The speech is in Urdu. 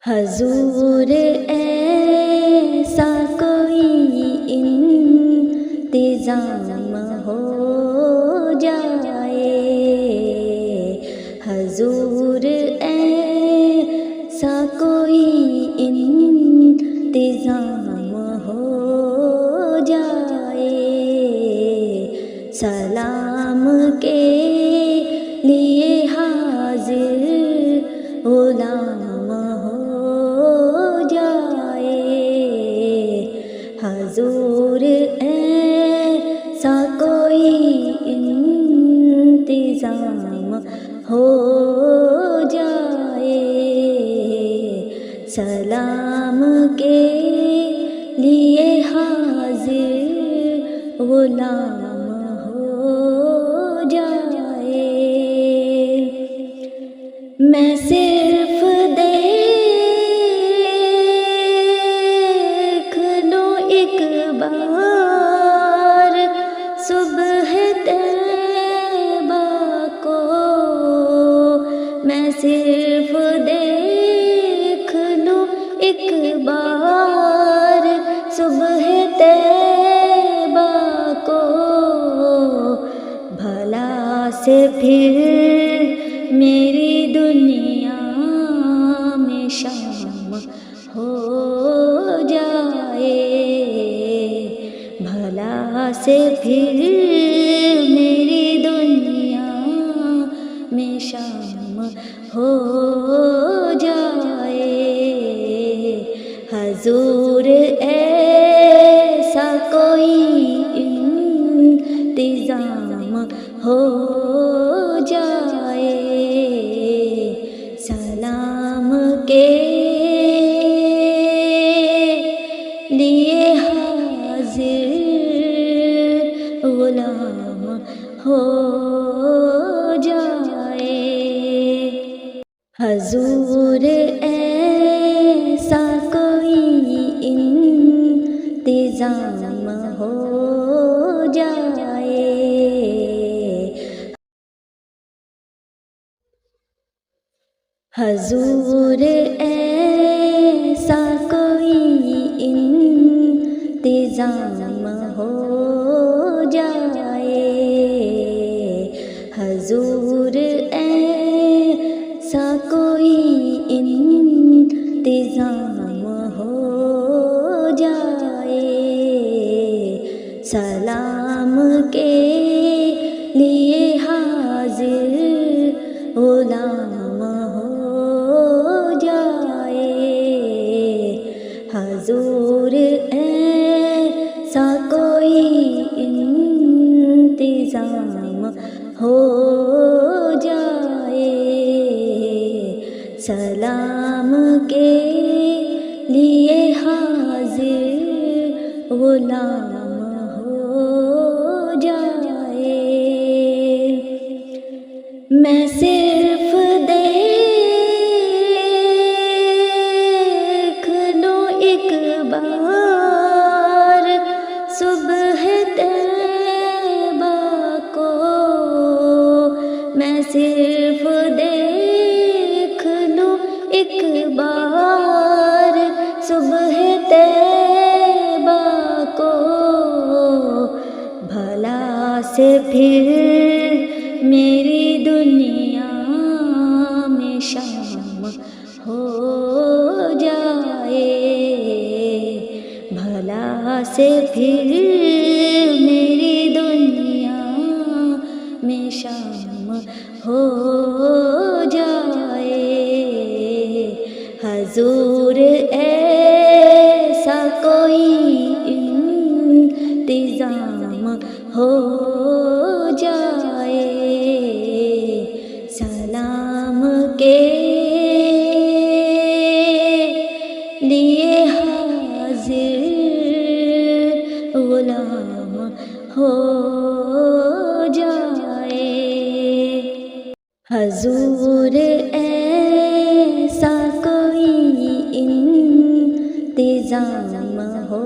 حضور ایسا کوئی انتظام ہو جائے، حضور ایسا کوئی انتظام ہو جائے، سلام کے لیے حاضر غلام ہو جائے، حضور ایسا کوئی انتظام ہو جائے، سلام کے لیے حاضر غلام ہو جائے۔ میں صرف دیکھ لوں ایک بار صبح طیبہ کو، میں صرف دیکھ لوں ایک بار صبح طیبہ کو، بھلا سے پھر میری دنیا میں شام ہو جائے، بھلا سے پھر میری دنیا میں شام ہو جائے، حضور ایسا کوئی انتظام ہو جائے، سلام کے لیے حاضر غلام ہو جائے، حضور ایسا کوئی انتظام ہو جائے، حضور ایسا کوئی انتظام ہو جائے، حضور ایسا کوئی انتظام ہو جائے، سلام کے لیے حاضر غلام ہو جائے، حضور ایسا کوئی انتظام ہو جائے، سلام کے لیے حاضر غلام ہو جائے، میں صرف دیکھ لوں ایک بار صبح طیبہ کو، میں صرف دیکھ لوں ایک بار صبح طیبہ کو، بھلا سے پھر میری دنیا میں شام ہو جائے، بھلا سے پھر میری دنیا میں شام ہو جائے، حضور ایسا کوئی انتظام ہو جائے، سلام کے لیے حاضر غلام ہو جائے، حضور ایسا کوئی انتظام ہو